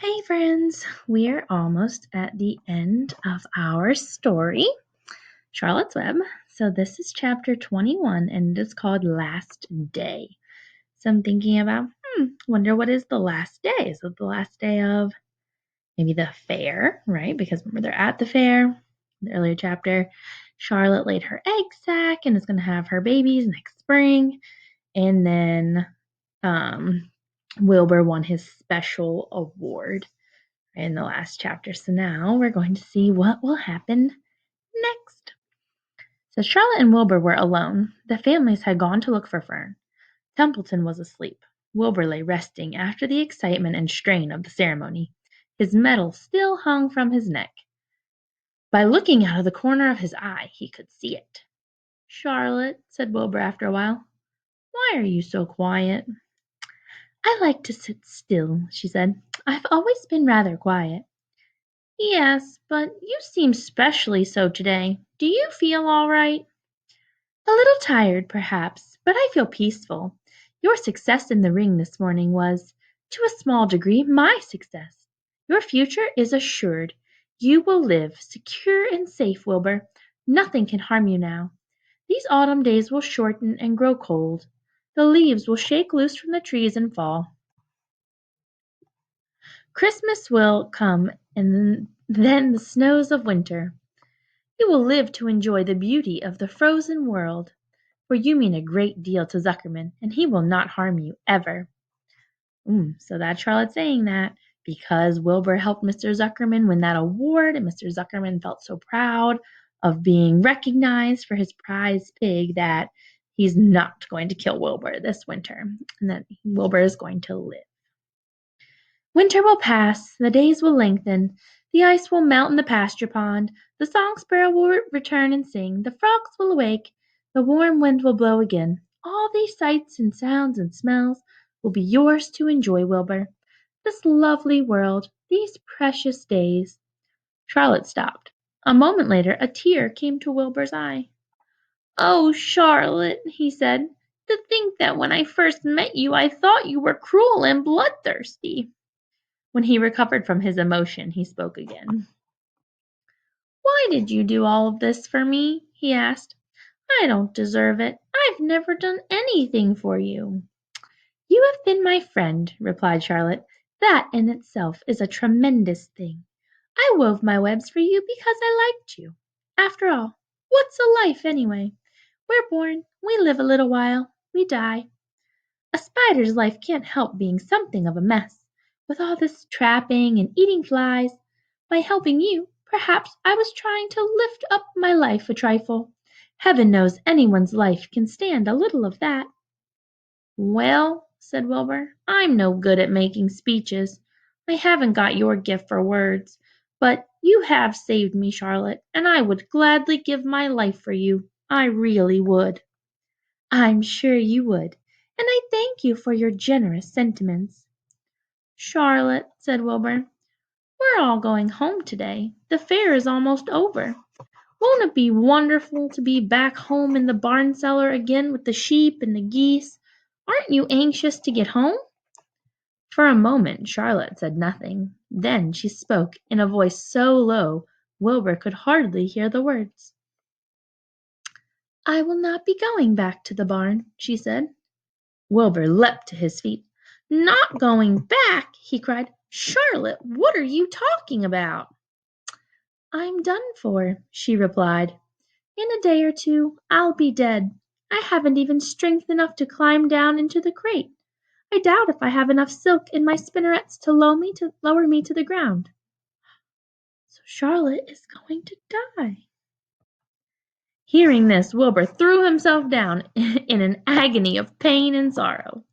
Hey friends, we are almost at the end of our story, Charlotte's Web. So this is chapter 21 and it is called Last Day. So I'm thinking about, wonder what is the last day? Is it the last day of maybe the fair, right? Because remember they're at the fair, the earlier chapter. Charlotte laid her egg sac and is going to have her babies next spring. And then Wilbur won his special award in the last chapter. So now we're going to see what will happen next. So Charlotte and Wilbur were alone. The families had gone to look for Fern. Templeton was asleep. Wilbur lay resting after the excitement and strain of the ceremony. His medal still hung from his neck. By looking out of the corner of his eye, he could see it. Charlotte, said Wilbur after a while, why are you so quiet? I like to sit still, she said. I've always been rather quiet. Yes, but you seem specially so today. Do you feel all right? A little tired, perhaps, but I feel peaceful. Your success in the ring this morning was, to a small degree, my success. Your future is assured. You will live, secure and safe, Wilbur. Nothing can harm you now. These autumn days will shorten and grow cold. The leaves will shake loose from the trees and fall. Christmas will come, and then the snows of winter. You will live to enjoy the beauty of the frozen world, for you mean a great deal to Zuckerman, and he will not harm you ever. So that's Charlotte saying that because Wilbur helped Mr. Zuckerman win that award, and Mr. Zuckerman felt so proud of being recognized for his prize pig that he's not going to kill Wilbur this winter, and that Wilbur is going to live. Winter will pass, the days will lengthen, the ice will melt in the pasture pond, the song sparrow will return and sing, the frogs will awake, the warm wind will blow again. All these sights and sounds and smells will be yours to enjoy, Wilbur. This lovely world, these precious days. Charlotte stopped. A moment later a tear came to Wilbur's eye. Oh, Charlotte, he said, to think that when I first met you I thought you were cruel and bloodthirsty. When he recovered from his emotion, he spoke again. Why did you do all of this for me? He asked. I don't deserve it. I've never done anything for you. You have been my friend, replied Charlotte. That in itself is a tremendous thing. I wove my webs for you because I liked you. After all, what's a life anyway? We're born, we live a little while, we die. A spider's life can't help being something of a mess, with all this trapping and eating flies. By helping you, perhaps I was trying to lift up my life a trifle. Heaven knows anyone's life can stand a little of that. Well, said Wilbur, I'm no good at making speeches. I haven't got your gift for words. But you have saved me, Charlotte, and I would gladly give my life for you. I really would. I'm sure you would, and I thank you for your generous sentiments. Charlotte, said Wilbur, we're all going home today. The fair is almost over. Won't it be wonderful to be back home in the barn cellar again with the sheep and the geese? Aren't you anxious to get home? For a moment Charlotte said nothing. Then she spoke in a voice so low Wilbur could hardly hear the words. I will not be going back to the barn, she said. Wilbur leapt to his feet. Not going back, he cried. Charlotte, what are you talking about? I'm done for, she replied. In a day or two I'll be dead. I haven't even strength enough to climb down into the crate. I doubt if I have enough silk in my spinnerets to lower me to the ground. So Charlotte is going to die. Hearing this, Wilbur threw himself down in an agony of pain and sorrow.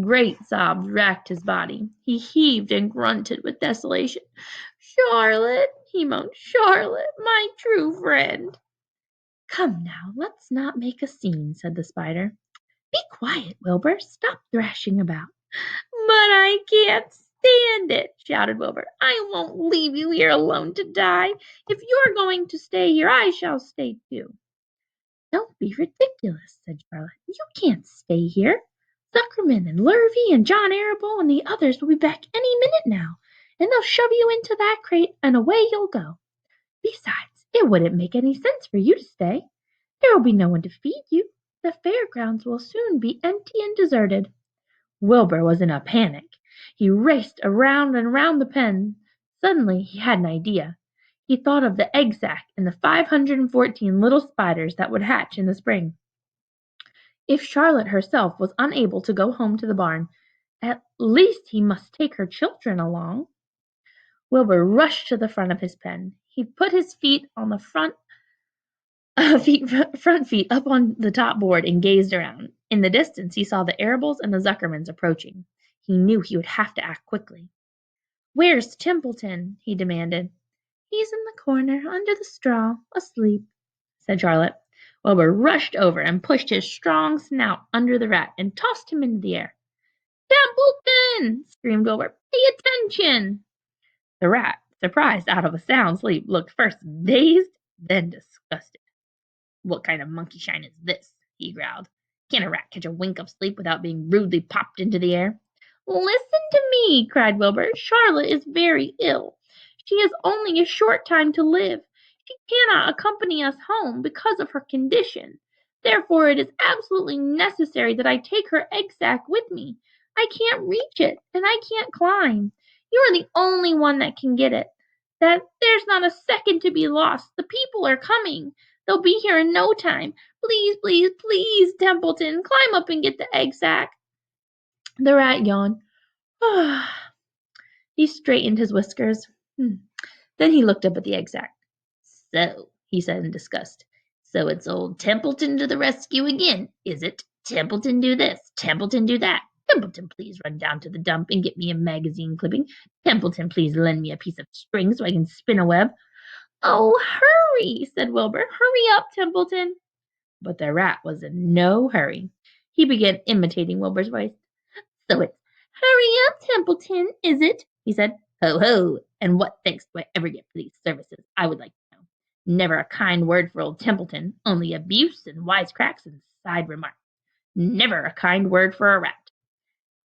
Great sobs racked his body. He heaved and grunted with desolation. Charlotte, he moaned, Charlotte, my true friend. Come now, let's not make a scene, said the spider. Be quiet, Wilbur. Stop thrashing about. But I can't stand it, shouted Wilbur. I won't leave you here alone to die. If you're going to stay here, I shall stay too. Don't be ridiculous, said Charlotte. You can't stay here. Zuckerman and Lurvy and John Arable and the others will be back any minute now, and they'll shove you into that crate and away you'll go. Besides, it wouldn't make any sense for you to stay. There will be no one to feed you. The fairgrounds will soon be empty and deserted." Wilbur was in a panic. He raced around and around the pen. Suddenly he had an idea. He thought of the egg sack and the 514 little spiders that would hatch in the spring. If Charlotte herself was unable to go home to the barn, at least he must take her children along. Wilbur rushed to the front of his pen. He put his feet on the front feet up on the top board and gazed around. In the distance he saw the Arables and the Zuckermans approaching. He knew he would have to act quickly. "Where's Templeton?" he demanded. "He's in the corner under the straw, asleep," said Charlotte. Wilbur rushed over and pushed his strong snout under the rat and tossed him into the air. "Templeton!" screamed Wilbur. "Pay attention!" The rat, surprised out of a sound sleep, looked first dazed, then disgusted. "What kind of monkey shine is this?" he growled. "Can a rat catch a wink of sleep without being rudely popped into the air?" "Listen to me!" cried Wilbur. "Charlotte is very ill. She has only a short time to live. She cannot accompany us home because of her condition. Therefore it is absolutely necessary that I take her egg sack with me. I can't reach it, and I can't climb. You are the only one that can get it. There's not a second to be lost. The people are coming. They'll be here in no time. Please, please, please, Templeton, climb up and get the egg sack." The rat yawned. He straightened his whiskers. Then he looked up at the egg sack. "So," he said in disgust. "So it's old Templeton to the rescue again, is it? Templeton do this, Templeton do that. Templeton, please run down to the dump and get me a magazine clipping. Templeton, please lend me a piece of string so I can spin a web." "Oh, hurry," said Wilbur. "Hurry up, Templeton." But the rat was in no hurry. He began imitating Wilbur's voice. "So it's 'Hurry up, Templeton,' is it?" he said. "Ho, ho! And what thanks do I ever get for these services, I would like to know? Never a kind word for old Templeton, only abuse and wisecracks and side remarks. Never a kind word for a rat."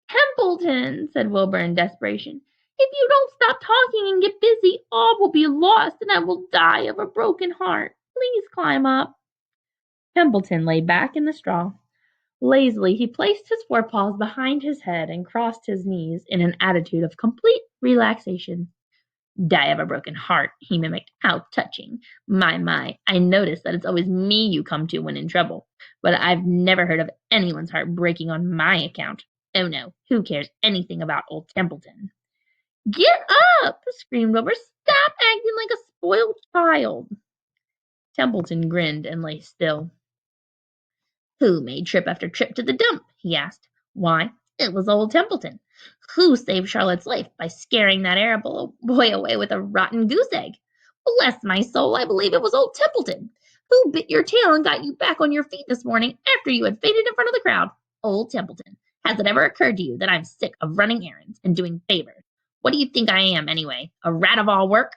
"Templeton," said Wilbur in desperation, "if you don't stop talking and get busy, all will be lost and I will die of a broken heart. Please climb up." Templeton lay back in the straw. Lazily he placed his forepaws behind his head and crossed his knees in an attitude of complete relaxation. "Die of a broken heart," he mimicked. "How touching. My, I notice that it's always me you come to when in trouble, but I've never heard of anyone's heart breaking on my account. Oh no, who cares anything about old Templeton?" "Get up!" screamed Wilbur. "Stop acting like a spoiled child." Templeton grinned and lay still. "Who made trip after trip to the dump?" he asked. "Why, it was old Templeton. Who saved Charlotte's life by scaring that Arable boy away with a rotten goose egg? Bless my soul, I believe it was old Templeton. Who bit your tail and got you back on your feet this morning after you had fainted in front of the crowd? Old Templeton. Has it ever occurred to you that I'm sick of running errands and doing favors? What do you think I am, anyway? A rat of all work?"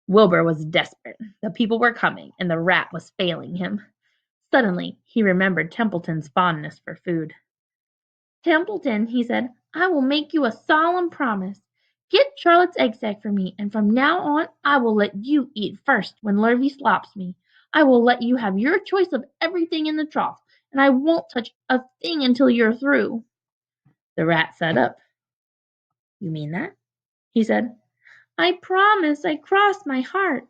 Wilbur was desperate. The people were coming, and the rat was failing him. Suddenly he remembered Templeton's fondness for food. "Templeton," he said, "I will make you a solemn promise. Get Charlotte's egg sack for me, and from now on I will let you eat first when Lurvy slops me. I will let you have your choice of everything in the trough, and I won't touch a thing until you're through." The rat sat up. "You mean that?" he said. "I promise. I cross my heart."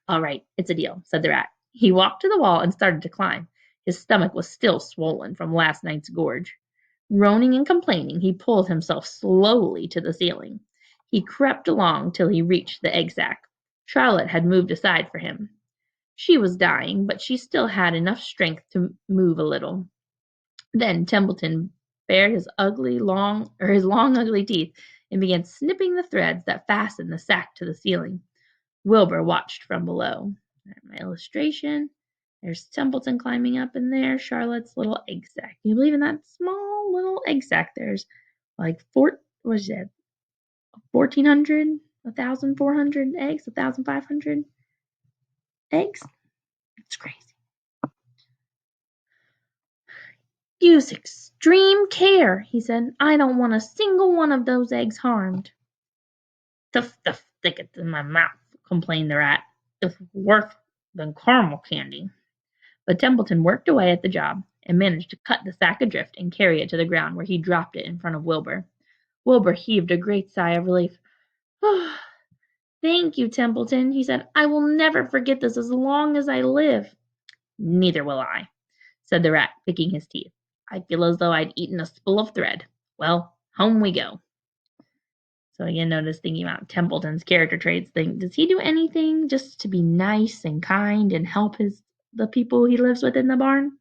"All right, it's a deal," said the rat. He walked to the wall and started to climb. His stomach was still swollen from last night's gorge. Groaning and complaining, he pulled himself slowly to the ceiling. He crept along till he reached the egg sack. Charlotte had moved aside for him. She was dying, but she still had enough strength to move a little. Then Templeton bared his long ugly teeth and began snipping the threads that fastened the sack to the ceiling. Wilbur watched from below. My illustration. There's Templeton climbing up in there. Charlotte's little egg sack. Can you believe in that small little egg sack? There's like 1,400, 1,400 eggs, 1,500 eggs. It's crazy. "Use extreme care," he said. "I don't want a single one of those eggs harmed." Stuff thickets in my mouth, complained the rat. It's worse than caramel candy. But Templeton worked away at the job and managed to cut the sack adrift and carry it to the ground where he dropped it in front of Wilbur. Wilbur heaved a great sigh of relief. Oh, thank you, Templeton, he said. I will never forget this as long as I live. Neither will I, said the rat, picking his teeth. I feel as though I'd eaten a spool of thread. Well, home we go. So again, notice thinking about Templeton's character traits. Does he do anything just to be nice and kind and help the people he lives with in the barn?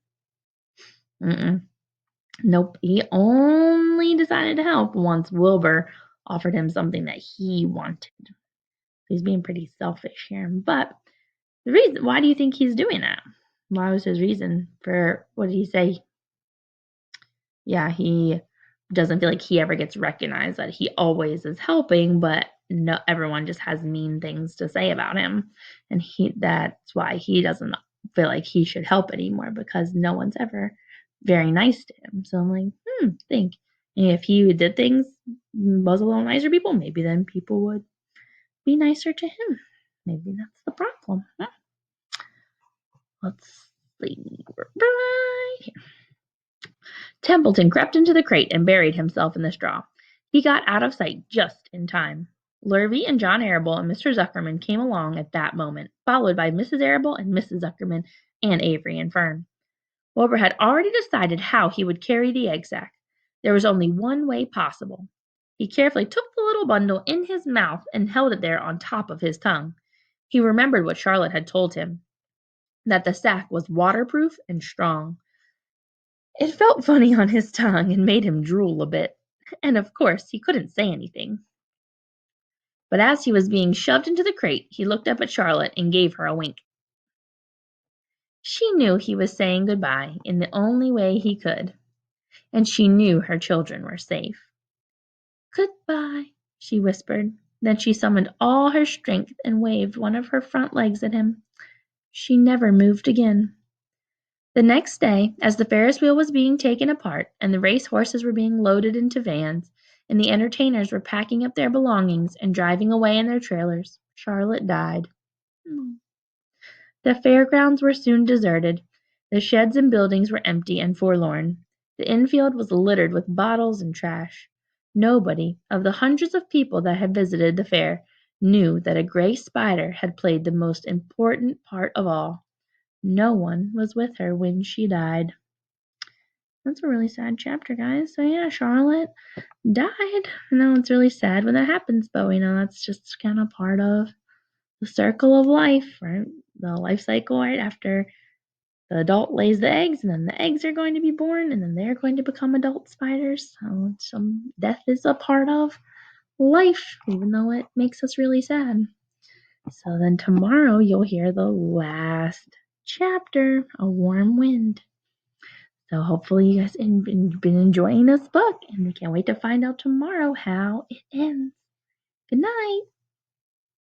Mm-mm. Nope. He only decided to help once Wilbur offered him something that he wanted. He's being pretty selfish here. But the reason, why do you think he's doing that? Why was his reason for, what did he say? Yeah, he doesn't feel like he ever gets recognized, that he always is helping, but no, everyone just has mean things to say about him. And that's why he doesn't feel like he should help anymore, because no one's ever very nice to him. So I'm like, think. If he did things, was a little nicer to people, maybe then people would be nicer to him. Maybe that's the problem. Let's see. Right here. Templeton crept into the crate and buried himself in the straw. He got out of sight just in time. Lurvy and John Arable and Mr. Zuckerman came along at that moment, followed by Mrs. Arable and Mrs. Zuckerman and Avery and Fern. Wilbur had already decided how he would carry the egg sack. There was only one way possible. He carefully took the little bundle in his mouth and held it there on top of his tongue. He remembered what Charlotte had told him, that the sack was waterproof and strong. It felt funny on his tongue and made him drool a bit, and of course he couldn't say anything. But as he was being shoved into the crate, he looked up at Charlotte and gave her a wink. She knew he was saying goodbye in the only way he could, and she knew her children were safe. Goodbye, she whispered. Then she summoned all her strength and waved one of her front legs at him. She never moved again. The next day, as the Ferris wheel was being taken apart, and the race horses were being loaded into vans, and the entertainers were packing up their belongings and driving away in their trailers, Charlotte died. The fairgrounds were soon deserted. The sheds and buildings were empty and forlorn. The infield was littered with bottles and trash. Nobody, of the hundreds of people that had visited the fair, knew that a gray spider had played the most important part of all. No one was with her when she died. That's a really sad chapter, guys. So yeah, Charlotte died. I know it's really sad when that happens, but we know that's just kind of part of the circle of life, right? The life cycle, right? After the adult lays the eggs, and then the eggs are going to be born, and then they're going to become adult spiders. So some death is a part of life, even though it makes us really sad. So then tomorrow you'll hear the last chapter, A Warm Wind. So hopefully you guys have been enjoying this book, and we can't wait to find out tomorrow how it ends. Good night.